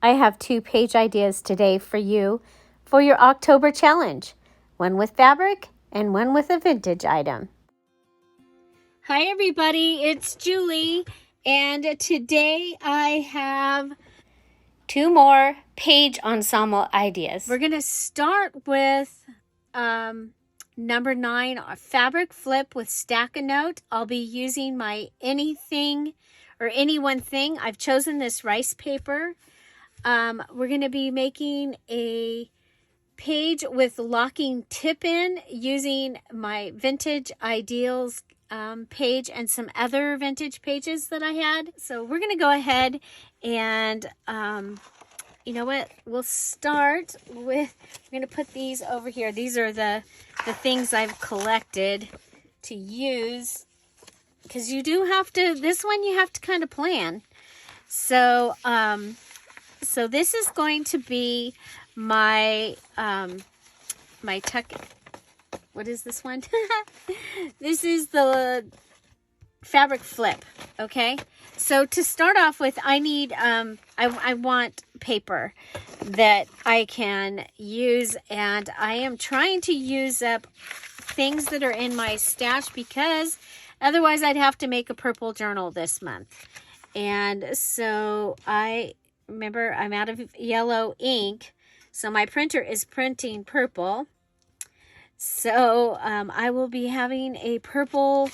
I have 2 page ideas today for you for your October challenge, one with fabric and one with a vintage item. Hi everybody, it's Julie, and today I have 2 more page ensemble ideas. We're going to start with number 9, a fabric flip with stack a note. I'll be using my anything or any one thing. I've chosen this rice paper. We're going to be making a page with locking tip in using my vintage ideals page and some other vintage pages that I had. So we're going to go ahead and you know what, we'll start with, we're going to put these over here. These are the things I've collected to use, because you do have to, this one you have to kind of plan. So so this is going to be my my tuck, what is this one? This is the fabric flip. Okay, so to start off with, I need I want paper that I can use, and I am trying to use up things that are in my stash, because otherwise I'd have to make a purple journal this month. And so I remember I'm out of yellow ink, so my printer is printing purple. So I will be having a purple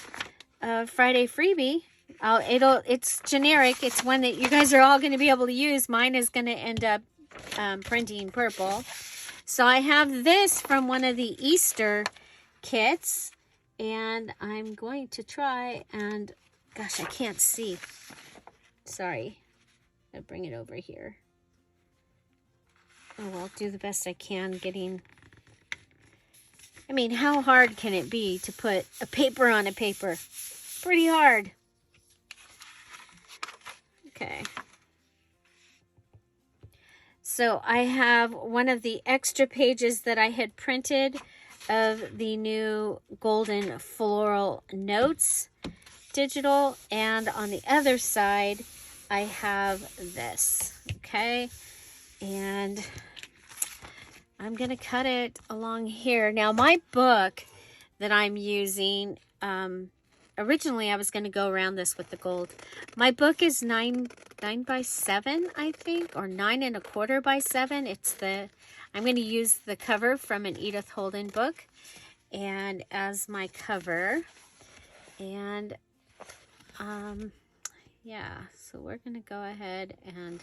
Friday freebie. It's generic. It's one that you guys are all going to be able to use. Mine is going to end up printing purple. So I have this from one of the Easter kits, and I'm going to try, and gosh, I can't see. Sorry. I'll bring it over here. Oh, I'll do the best I can getting... I mean, how hard can it be to put a paper on a paper? Pretty hard. Okay. So I have one of the extra pages that I had printed of the new golden floral notes digital, and on the other side I have this. Okay, and I'm going to cut it along here. Now, my book that I'm using, originally I was going to go around this with the gold. My book is 9 by 7, I think, or 9 1/4 by 7. I'm going to use the cover from an Edith Holden book and as my cover. And yeah, so we're going to go ahead and...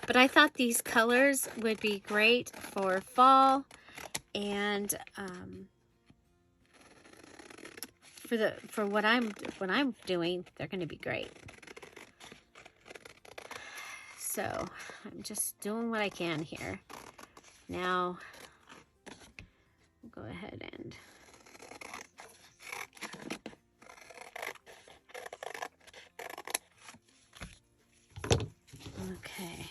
But I thought these colors would be great for fall, and for what I'm doing, they're going to be great. So I'm just doing what I can here. Now we'll go ahead and okay.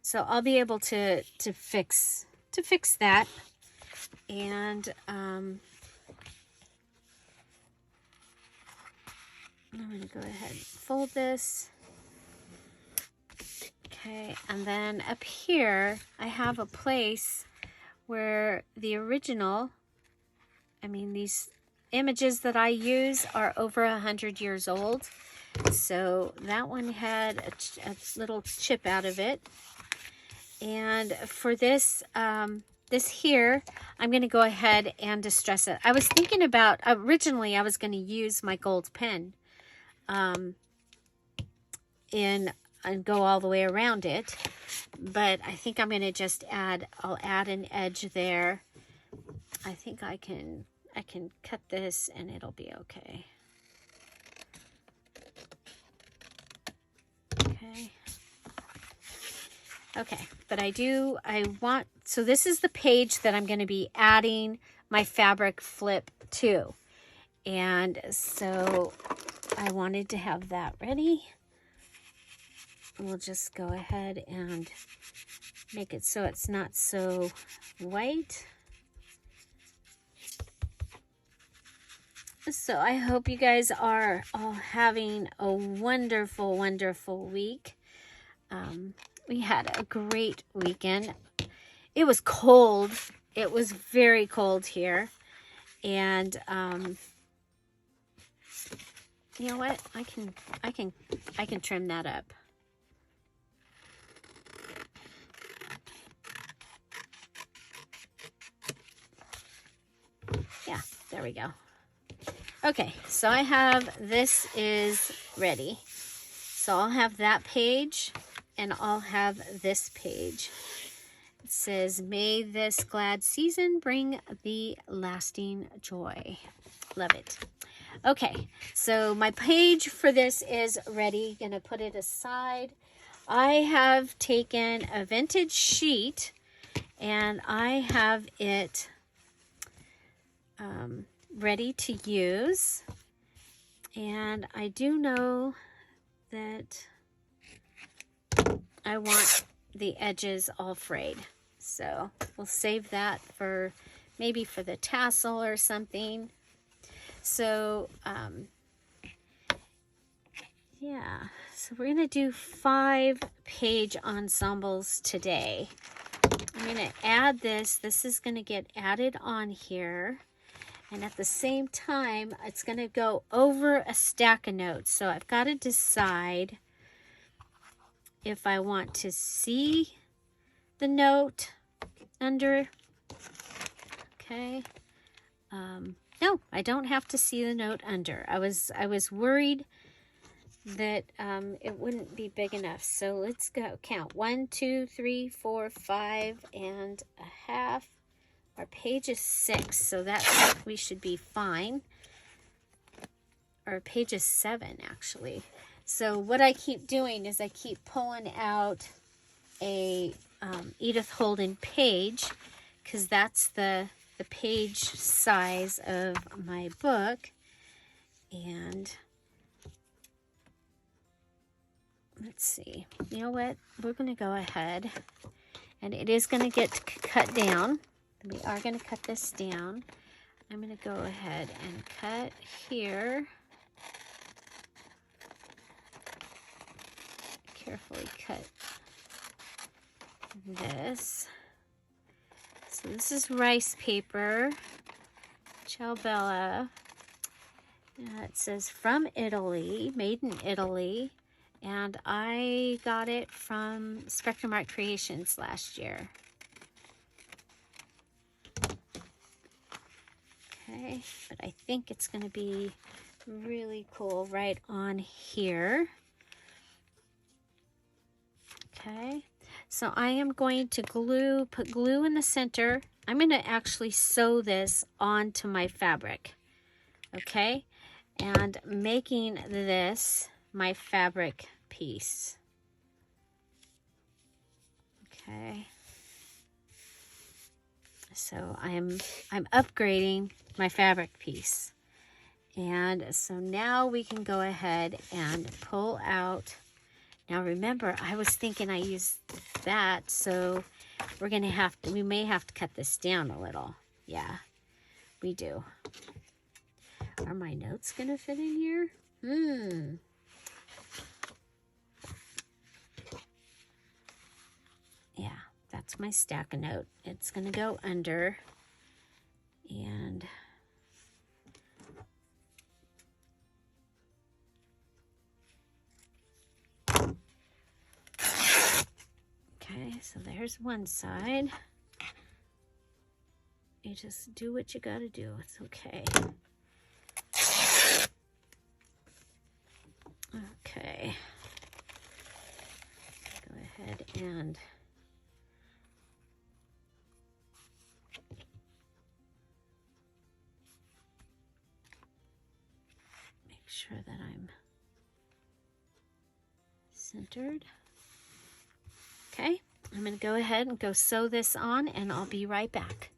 So I'll be able to fix that, and I'm going to go ahead and fold this. Okay, and then up here I have a place where the original, I mean, these images that I use are over 100 years old. So that one had a little chip out of it. And for this, this here, I'm going to go ahead and distress it. I was thinking about, originally I was going to use my gold pen and go all the way around it. But I think I'm going to just I'll add an edge there. I think I can cut this and it'll be okay. Okay, but so this is the page that I'm going to be adding my fabric flip to. And so I wanted to have that ready. We'll just go ahead and make it so it's not so white. So I hope you guys are all having a wonderful, wonderful week. we had a great weekend. It was cold. It was very cold here. And you know what? I can trim that up. Yeah, there we go. Okay, so I have, this is ready. So I'll have that page and I'll have this page. It says, may this glad season bring thee lasting joy. Love it. Okay, so my page for this is ready. Gonna put it aside. I have taken a vintage sheet and I have it ready to use. And I do know that I want the edges all frayed. So we'll save that for maybe for the tassel or something. So, yeah, so we're going to do 5-page ensembles today. I'm going to add this. This is going to get added on here. And at the same time, it's going to go over a stack of notes. So I've got to decide if I want to see the note under. Okay. No, I don't have to see the note under. I was worried that it wouldn't be big enough. So let's go count. 1, 2, 3, 4, 5 and a half. Our page is 6, so that we should be fine. Our page is 7 actually. So what I keep doing is I keep pulling out a Edith Holden page, because that's the page size of my book. And let's see, you know what, we're going to go ahead, and it is going to get cut down. We are going to cut this down. I'm going to go ahead and cut here. Carefully cut this. So this is rice paper, Ciao Bella. It says from Italy, made in Italy, and I got it from Spectrum Art Creations last year. Okay, but I think it's going to be really cool right on here. Okay, so I am going to put glue in the center. I'm going to actually sew this onto my fabric. Okay, and making this my fabric piece. Okay, so I'm upgrading my fabric piece. And so now we can go ahead and pull out. Now remember, I was thinking I used that, so we may have to cut this down a little. Yeah, we do. Are my notes gonna fit in here? Yeah, that's my stack of note. It's gonna go under, and okay, so there's one side. You just do what you gotta do. It's okay. Okay. Go ahead and make sure that I'm centered. Okay, I'm going to go ahead and go sew this on, and I'll be right back.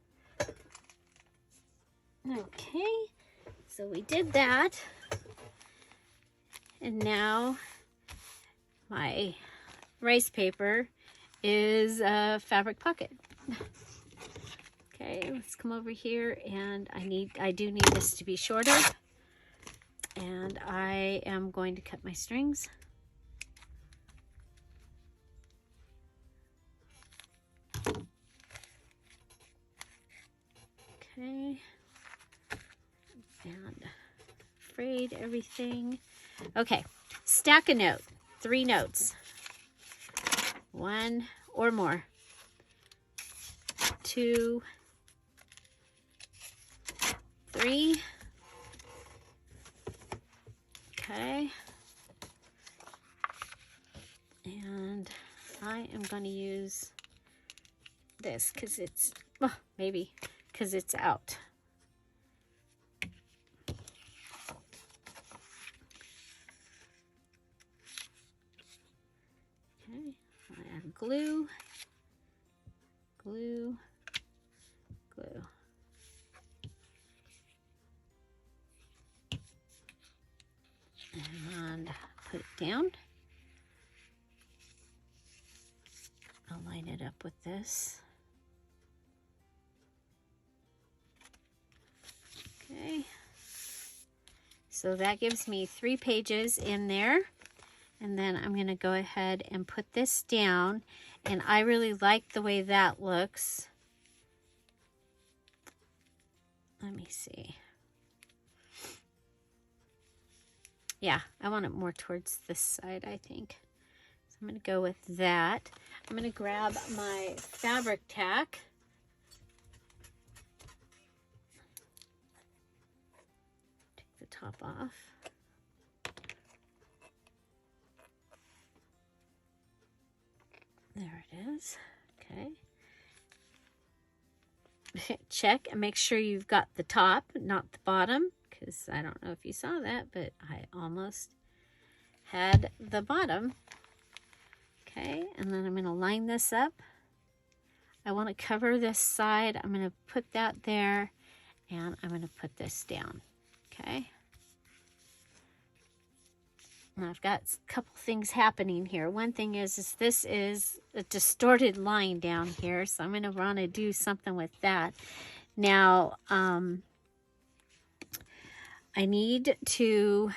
Okay, so we did that, and now my rice paper is a fabric pocket. Okay, let's come over here, and I do need this to be shorter, and I am going to cut my strings. Okay. And frayed everything. Okay, stack a note. 3 notes. 1 or more. 2, 3. Okay. And I am going to use this because it's, well, maybe because it's out. Okay, I'll add glue, glue, glue. And put it down. I'll line it up with this. Okay. So that gives me 3 pages in there. And then I'm going to go ahead and put this down. And I really like the way that looks. Let me see. Yeah, I want it more towards this side, I think. So I'm going to go with that. I'm going to grab my fabric tack. Take the top off. There it is. Okay. Check and make sure you've got the top, not the bottom, because I don't know if you saw that, but I almost had the bottom. Okay, and then I'm going to line this up. I want to cover this side. I'm going to put that there, and I'm going to put this down. Okay. Now I've got a couple things happening here. One thing is this is a distorted line down here, so I'm going to want to do something with that. Now, I need to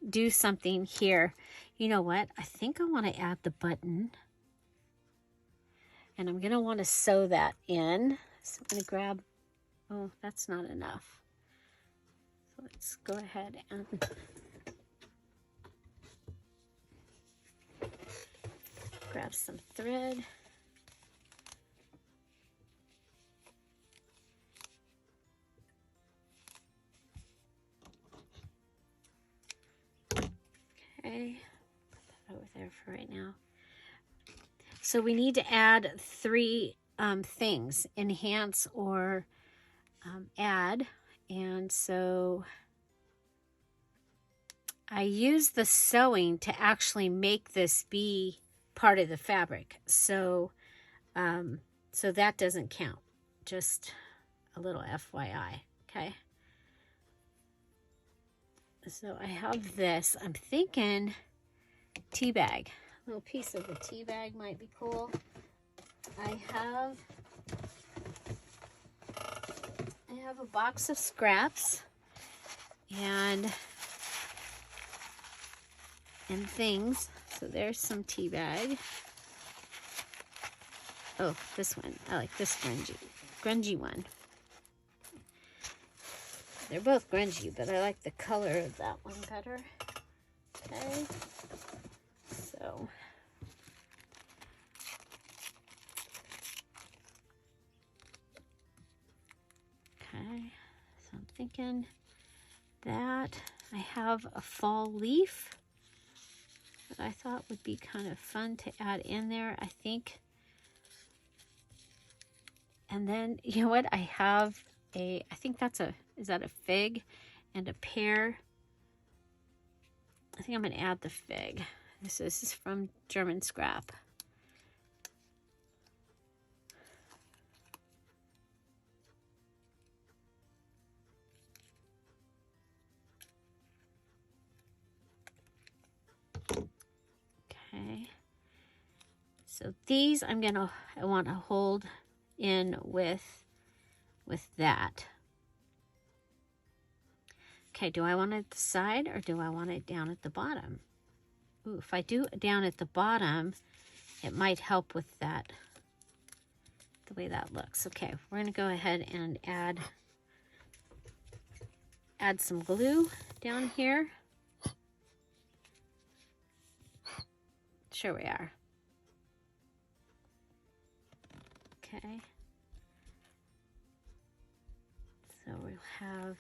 do something here. You know what? I think I want to add the button. And I'm going to want to sew that in. So I'm going to grab, oh, that's not enough. So let's go ahead and grab some thread. Okay, put that over there for right now. So we need to add 3 things, enhance or add. And so I use the sewing to actually make this be part of the fabric. So, so that doesn't count. Just a little FYI, okay? So I have this. I'm thinking tea bag. A little piece of the tea bag might be cool. I have a box of scraps and things. So there's some tea bag. Oh, this one. I like this grungy one. They're both grungy, but I like the color of that one better. Okay. So okay. So I'm thinking that I have a fall leaf that I thought would be kind of fun to add in there, I think. And then, you know what? I have I think that's is that a fig and a pear? I think I'm going to add the fig. This is from German Scrap. Okay. So these I want to hold in with that. Okay, do I want it at the side or do I want it down at the bottom? Ooh, if I do it down at the bottom, it might help with that, the way that looks. Okay, we're going to go ahead and add add some glue down here. Sure we are. Okay. So we'll have,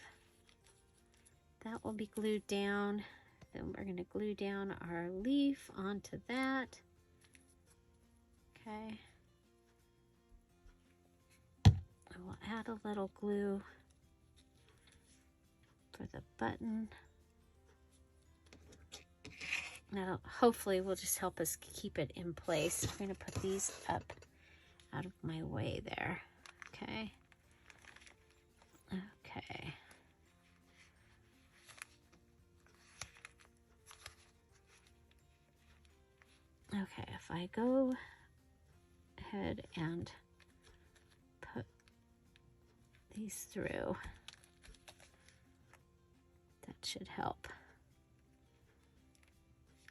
that will be glued down. Then we're going to glue down our leaf onto that. Okay. I will add a little glue for the button. Now, hopefully will just help us keep it in place. I'm going to put these up out of my way there. Okay. Okay. Okay, if I go ahead and put these through, that should help.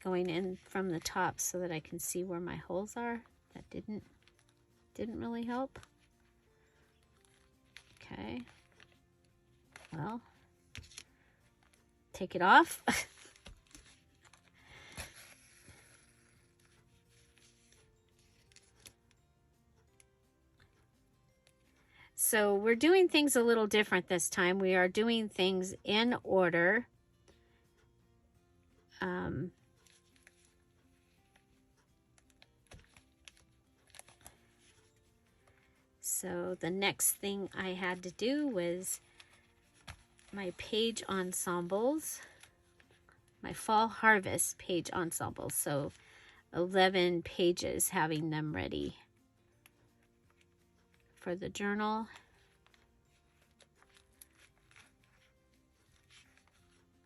Going in from the top so that I can see where my holes are. That didn't really help. Okay. Well, take it off. So we're doing things a little different this time. We are doing things in order. So the next thing I had to do was my page ensembles, my fall harvest page ensembles. So 11 pages, having them ready for the journal.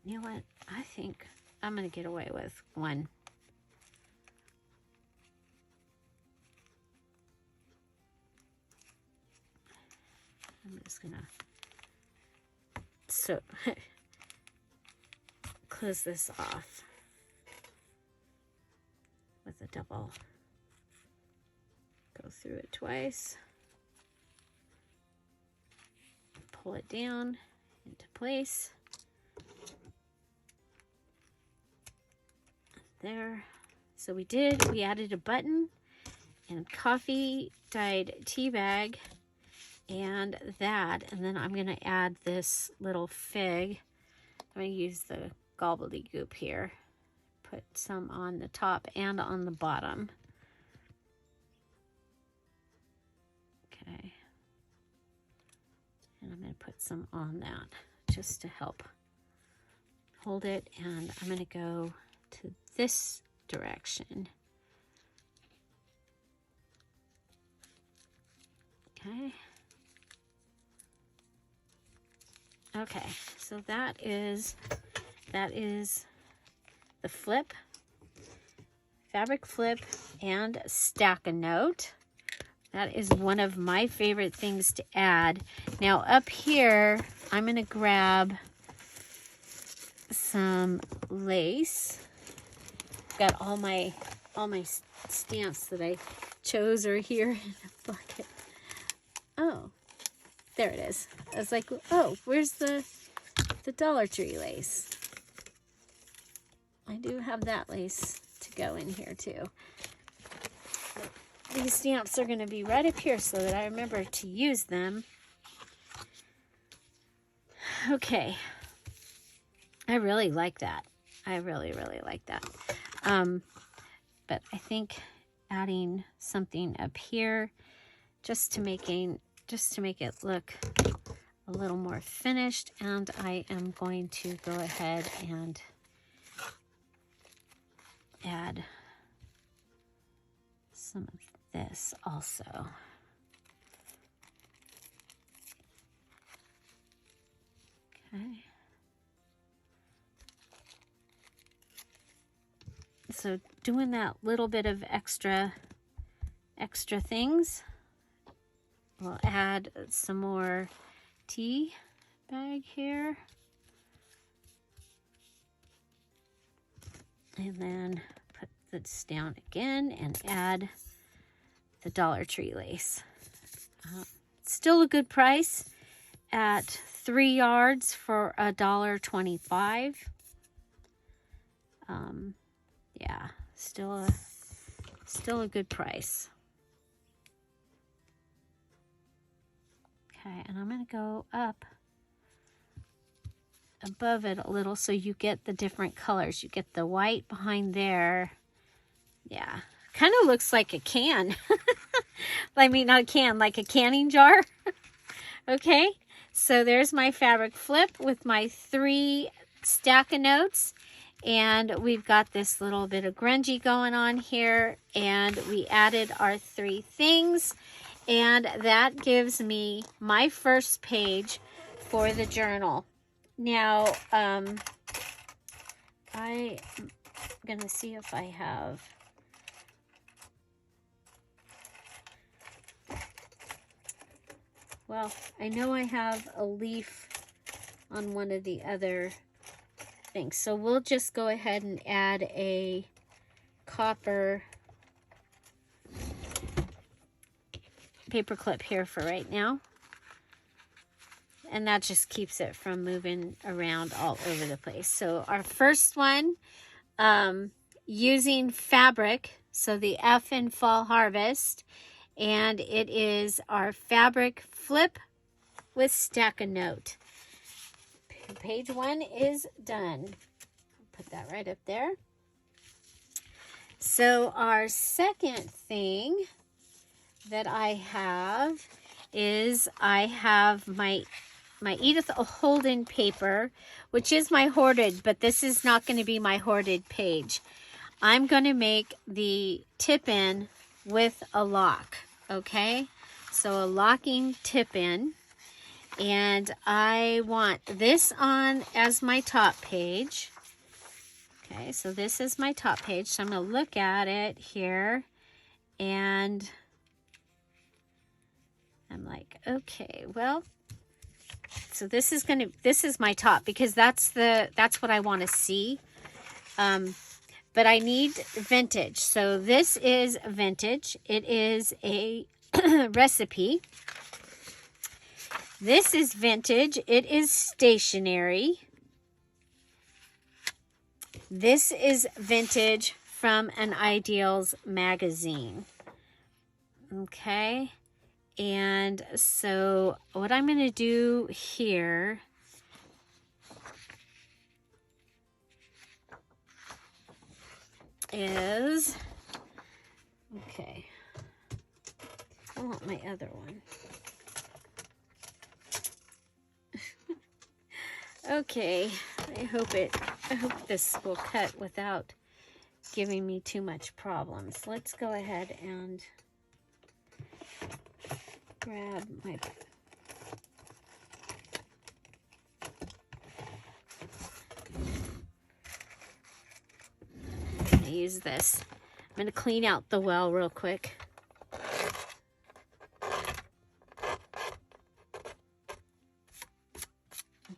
You know what? I think I'm going to get away with one. I'm just going to close this off with a double. Go through it twice. Pull it down into place. There. So we added a button and coffee dyed tea bag and that, and then I'm going to add this little fig. I'm going to use the gobbledygook here. Put some on the top and on the bottom. Okay. And I'm going to put some on that just to help hold it, and I'm going to go to this direction. Okay. Okay, so that is the flip, fabric flip, and Stack-A-Note. That is one of my favorite things to add. Now up here, I'm going to grab some lace. Got all my stamps that I chose are here in a bucket. Oh, there it is. I was like, oh, where's the Dollar Tree lace? I do have that lace to go in here too. These stamps are going to be right up here so that I remember to use them. Okay. I really like that. I really, really like that. But I think adding something up here just to make it look a little more finished, and I am going to go ahead and add some of this also. Okay. So doing that little bit of extra things. We'll add some more tea bag here. And then put this down again and add the Dollar Tree lace. Still a good price. at 3 yards for $1.25. Yeah, still a good price. Okay, and I'm going to go up above it a little so you get the different colors. You get the white behind there. Yeah, kind of looks like a can. I mean, not a can, like a canning jar. Okay, so there's my fabric flip with my 3 stack of notes. And we've got this little bit of grungy going on here. And we added our 3 things. And that gives me my first page for the journal. Now, I'm going to see if I have... Well, I know I have a leaf on one of the other things. So we'll just go ahead and add a copper paper clip here for right now. And that just keeps it from moving around all over the place. So our first one, using fabric, so the F in Fall Harvest, and it is our fabric flip with stack a note. Page 1 is done. Put that right up there. So our second thing that I have is I have my Edith Holden paper, which is my hoarded, but this is not going to be my hoarded page. I'm going to make the tip-in with a lock, okay? So a locking tip-in, and I want this on as my top page. Okay, so this is my top page, so I'm going to look at it here, and I'm like, okay, well, so this is my top, because that's what I want to see. But I need vintage. So this is vintage. It is a recipe. This is vintage. It is stationery. This is vintage from an Ideals magazine. Okay. And so what I'm going to do here is, okay, I want my other one. Okay, I hope this will cut without giving me too much problems. Let's go ahead and grab my... I'm going to use this. I'm going to clean out the well real quick.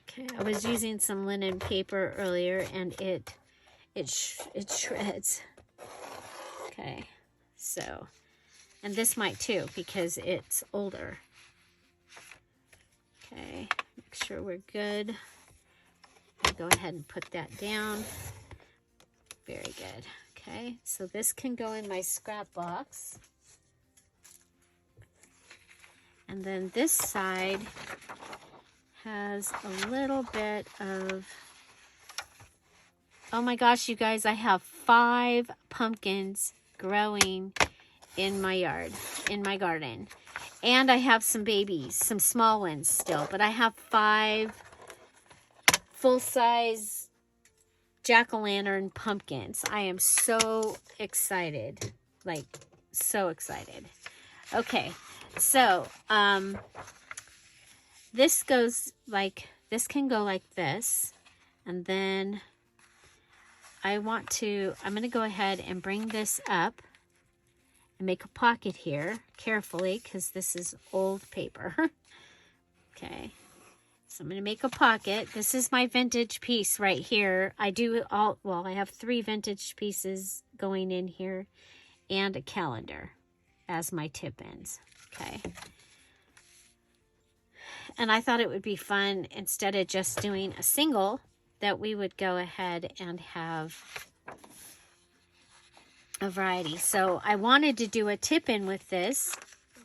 Okay, I was using some linen paper earlier and it shreds. Okay, so, and this might too because it's older. Okay, make sure we're good. I'll go ahead and put that down. Very good. Okay, so this can go in my scrap box. And then this side has a little bit of, oh my gosh, you guys, I have 5 pumpkins growing in my yard, in my garden. And I have some babies, some small ones still, but I have 5 full-size jack-o'-lantern pumpkins. I am so excited, like so excited. Okay, so this goes like, this can go like this, and then I'm going to go ahead and bring this up and make a pocket here carefully because this is old paper. Okay. So I'm going to make a pocket. This is my vintage piece right here. I have 3 vintage pieces going in here and a calendar as my tip ends. Okay. And I thought it would be fun, instead of just doing a single, that we would go ahead and have a variety. So I wanted to do a tip-in with this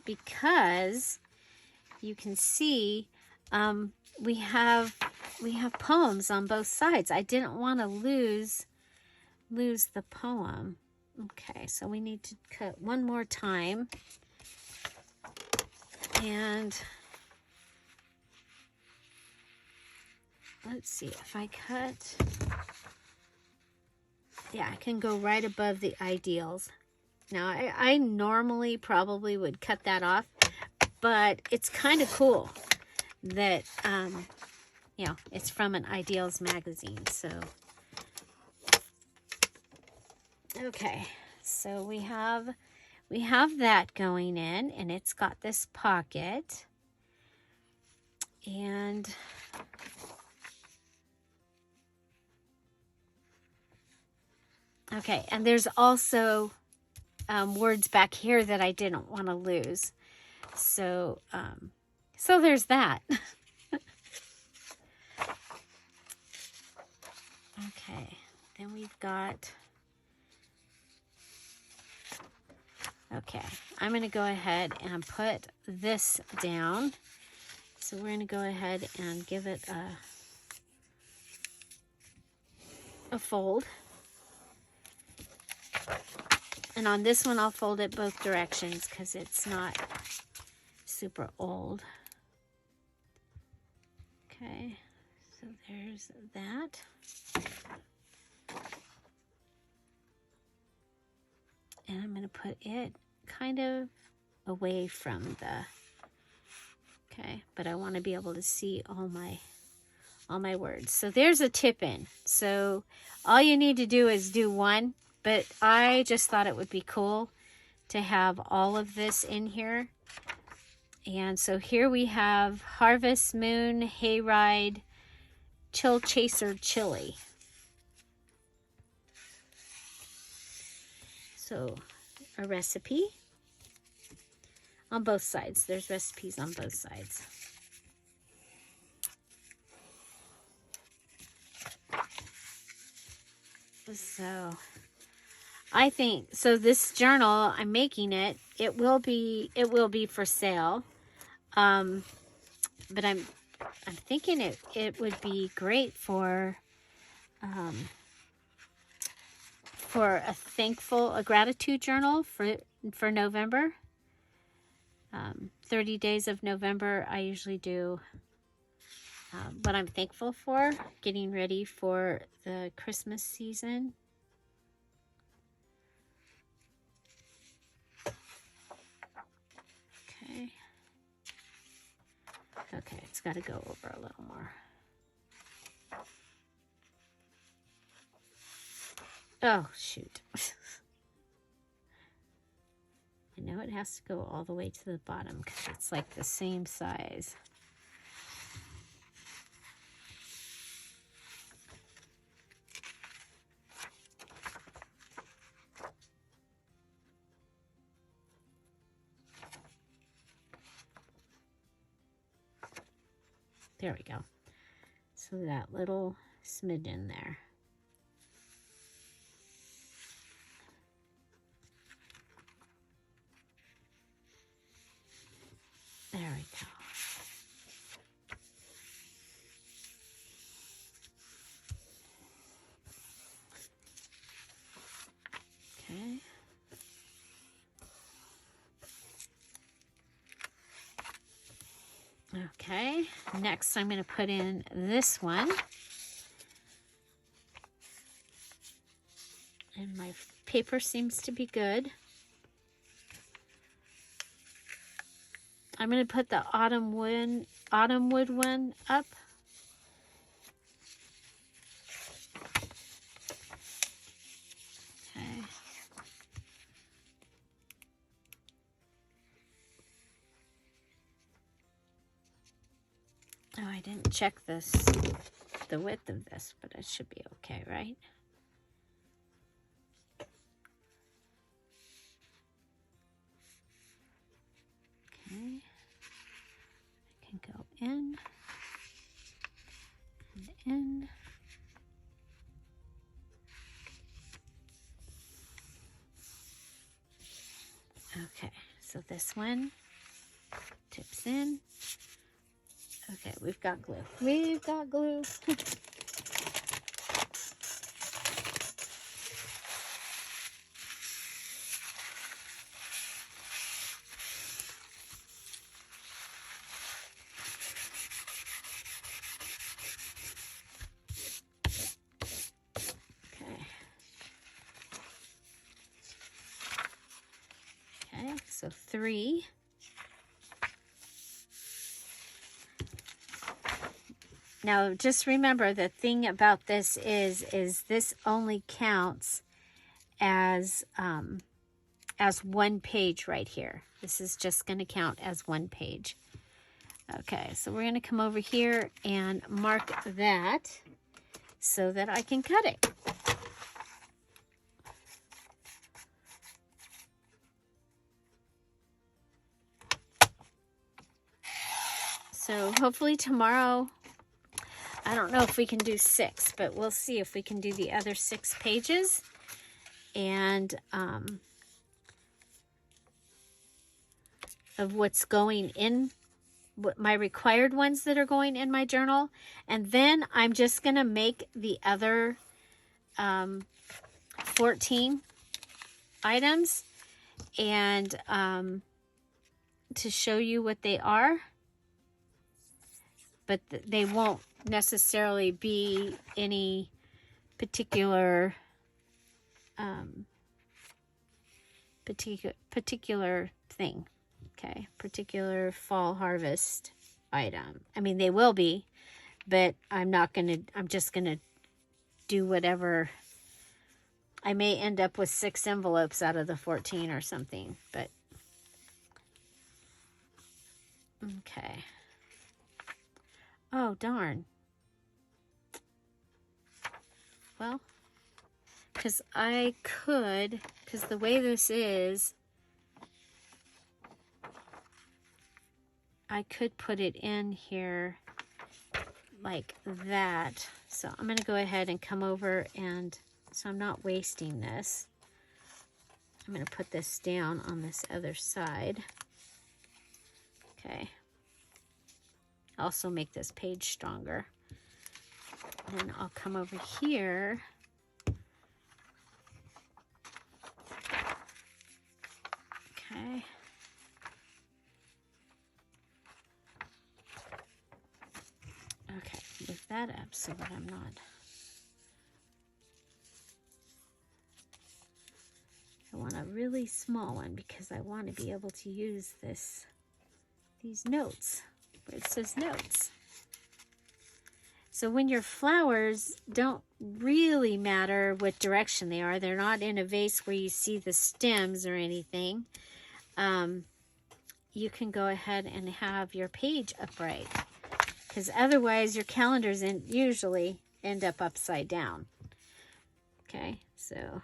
because you can see we have poems on both sides. I didn't want to lose the poem. Okay, so we need to cut one more time. And let's see if I cut. Yeah, I can go right above the ideals. Now, I normally probably would cut that off, but it's kind of cool that, you know, it's from an Ideals magazine. So, okay, so we have that going in, and it's got this pocket. And okay, and there's also words back here that I didn't want to lose. So, so there's that. Okay, then we've got, okay, I'm going to go ahead and put this down. So we're going to go ahead and give it a fold. And on this one, I'll fold it both directions because it's not super old. Okay, so there's that. And I'm going to put it kind of away from the, okay, but I want to be able to see all my words. So there's a tip in. So all you need to do is do one, but I just thought it would be cool to have all of this in here. And so here we have Harvest Moon, Hayride, Chill Chaser Chili. So a recipe on both sides. There's recipes on both sides. So I think, so this journal, I'm making it. It will be for sale. But I'm thinking it would be great for a gratitude journal for November. 30 days of November, I usually do what I'm thankful for, getting ready for the Christmas season. Okay. Okay, it's got to go over a little more. Oh, shoot. I know it has to go all the way to the bottom because it's like the same size. There we go. So that little smidgen there. There we go. Okay. Okay, next I'm going to put in this one. And my paper seems to be good. I'm going to put the autumn wood one up. Okay. Oh, I didn't check the width of this, but it should be okay, right? Okay. I can go in and in. Okay, so this one tips in. Okay, we've got glue. We've got glue. Okay, so 3. Now, just remember the thing about this is this only counts as one page right here. This is just going to count as one page. Okay, so we're going to come over here and mark that so that I can cut it. So hopefully tomorrow, I don't know if we can do 6, but we'll see if we can do the other 6 pages. And of what's going in, my required ones that are going in my journal. And then I'm just going to make the other 14 items and to show you what they are. But they won't necessarily be any particular particular thing. Okay, particular fall harvest item. I mean, they will be, but I'm just gonna do whatever. I may end up with 6 envelopes out of the 14 or something, but okay. Oh, darn. Well, because the way this is, I could put it in here like that. So I'm going to go ahead and come over, and so I'm not wasting this. I'm going to put this down on this other side. Okay. Also make this page stronger. And I'll come over here. Okay. Okay, move that up so that I'm not. I want a really small one because I want to be able to use these notes where it says notes. So when your flowers don't really matter what direction they are, they're not in a vase where you see the stems or anything, you can go ahead and have your page upright, because otherwise your calendars usually end up upside down. Okay, so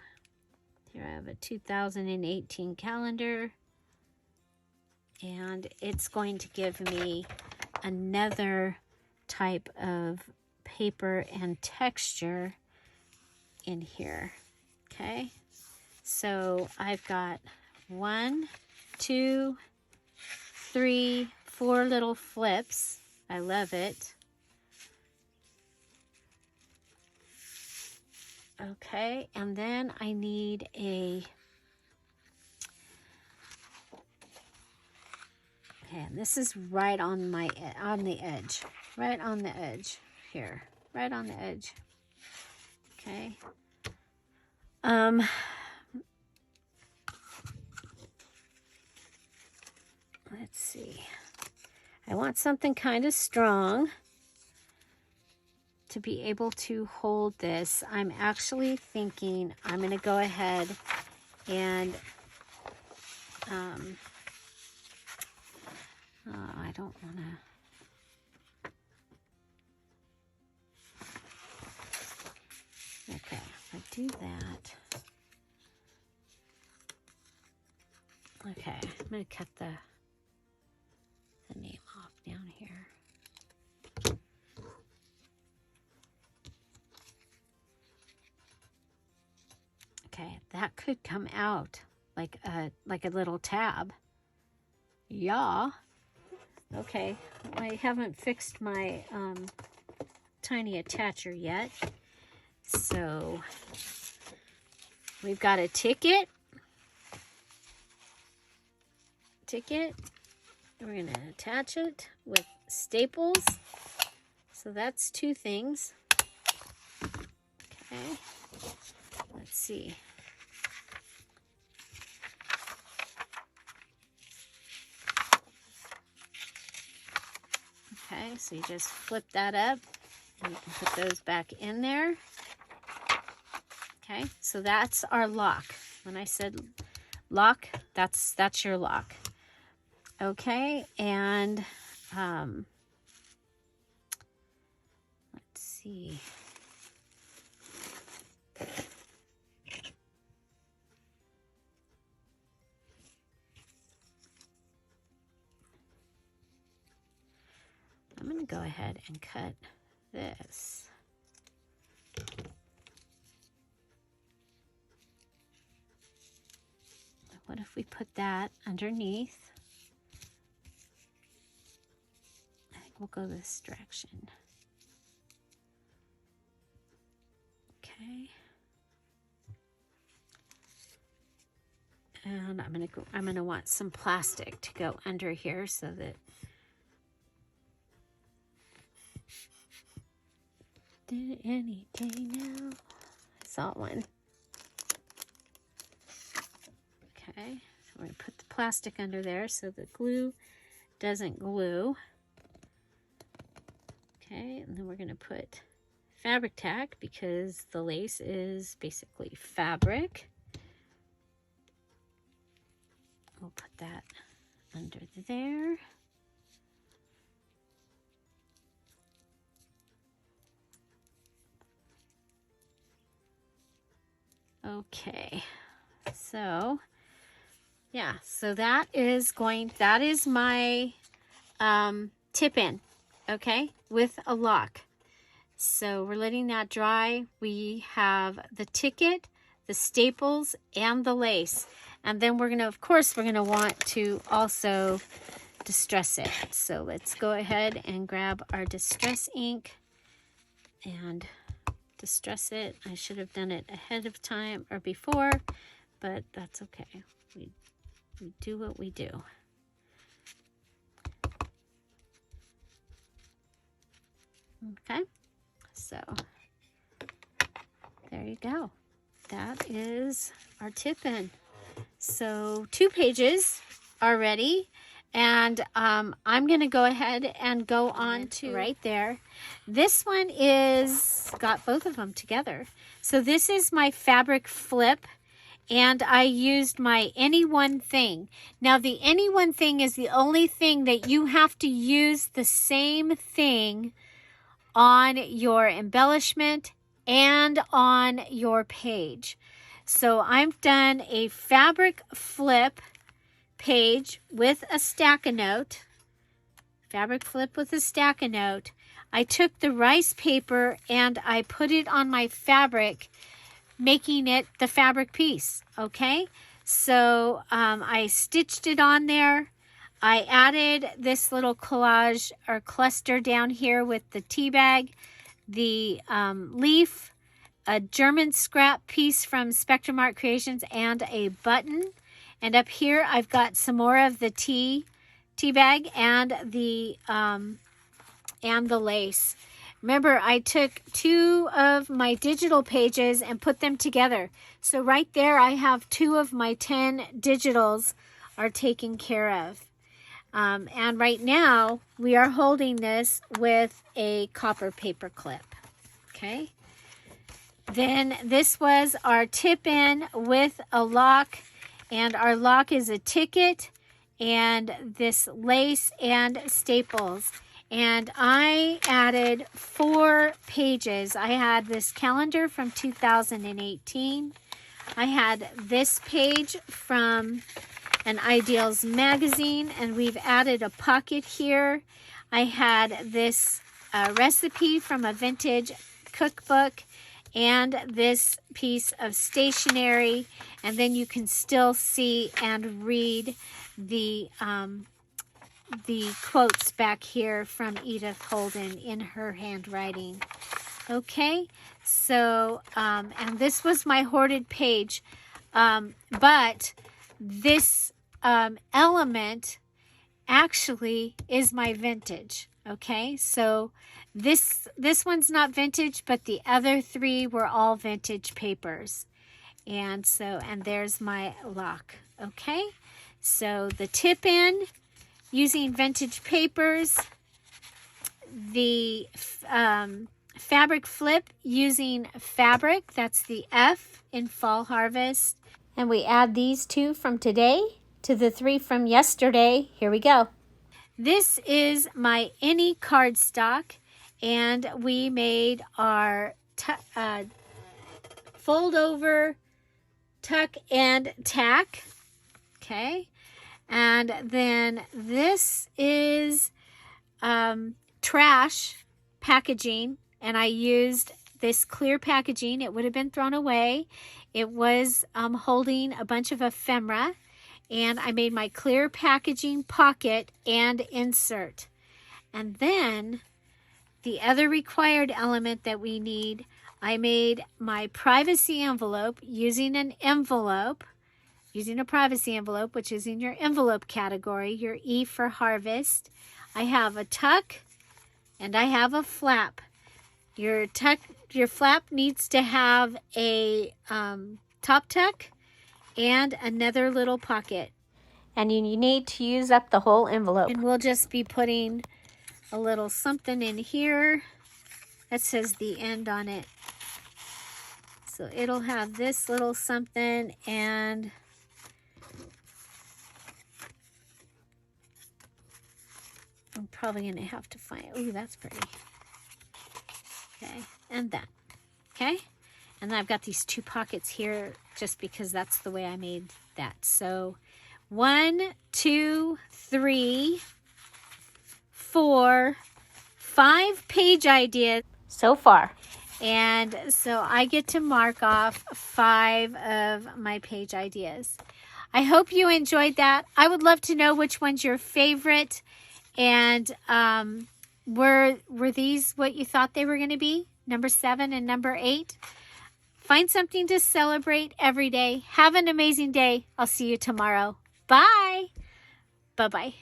here I have a 2018 calendar, and it's going to give me another type of paper and texture in here. Okay, so I've got 1, 2, 3, 4 little flips. I love it. Okay, and then I need okay, and this is right on the edge. Right on the edge here. Right on the edge. Okay. Let's see. I want something kind of strong to be able to hold this. I'm actually thinking I'm going to go ahead and I don't want to. Okay, if I do that. Okay, I'm going to cut the name off down here. that could come out like a little tab. Yeah. Okay, I haven't fixed my tiny attacher yet. So we've got a ticket. We're going to attach it with staples. So that's two things. Okay, let's see. Okay, so you just flip that up and you can put those back in there. Okay, so that's our lock. When I said lock, that's your lock. Okay, and let's see. I'm going to go ahead and cut this. What if we put that underneath? I think we'll go this direction. Okay. And I'm gonna want some plastic to go under here so that any day now. I saw one. Okay, so we're going to put the plastic under there so the glue doesn't glue. Okay, and then we're going to put fabric tack because the lace is basically fabric. We'll put that under there. Okay, so yeah, so that is my tip in, okay, with a lock. So we're letting that dry. We have the ticket, the staples, and the lace. And then we're gonna, of course, we're gonna want to also distress it. So let's go ahead and grab our distress ink and distress it. I should have done it ahead of time or before, but that's okay. We do what we do. Okay, so there you go. That is our tip in. So 2 pages are ready. And I'm going to go ahead and go on to right there. This one is got both of them together. So this is my fabric flip, and I used my any one thing. Now the any one thing is the only thing that you have to use the same thing on your embellishment and on your page. So I've done a fabric flip page with a stack-a-note, fabric flip with a stack-a-note. I took the rice paper and I put it on my fabric, making it the fabric piece, okay? So I stitched it on there. I added this little collage or cluster down here with the tea bag, the leaf, a German scrap piece from Spectrum Art Creations, and a button. And up here, I've got some more of the tea bag and the lace. Remember, I took 2 of my digital pages and put them together. So right there, I have 2 of my 10 digitals are taken care of. And right now, we are holding this with a copper paper clip. Okay. Then this was our tip in with a lock. And our lock is a ticket and this lace and staples. And I added 4 pages. I had this calendar from 2018. I had this page from an Ideals magazine, and we've added a pocket here. I had this recipe from a vintage cookbook, and this piece of stationery, and then you can still see and read the quotes back here from Edith Holden in her handwriting. Okay, so, and this was my hoarded page, but this element actually is my vintage. Okay, so this one's not vintage, but the other three were all vintage papers. And so, and there's my lock. Okay, so the tip in using vintage papers, the fabric flip using fabric, that's the F in Fall Harvest. And we add these two from today to the three from yesterday. Here we go. This is my Any cardstock, and we made our fold over, tuck, and tack. Okay, and then this is trash packaging, and I used this clear packaging. It would have been thrown away. It was holding a bunch of ephemera, and I made my clear packaging pocket and insert. And then the other required element that we need, I made my privacy envelope using an envelope, using a privacy envelope, which is in your envelope category, your E for harvest. I have a tuck and I have a flap. Your flap needs to have a top tuck and another little pocket. And you need to use up the whole envelope. And we'll just be putting a little something in here that says the end on it. So it'll have this little something, and I'm probably going to have to find, ooh, that's pretty. Okay, and that. Okay, and then I've got these two pockets here just because that's the way I made that. So 1, 2, 3, 4, 5 page ideas so far. And so I get to mark off 5 of my page ideas. I hope you enjoyed that. I would love to know which one's your favorite. And were these what you thought they were going to be? Number 7 and number 8. Find something to celebrate every day. Have an amazing day. I'll see you tomorrow. Bye. Bye-bye.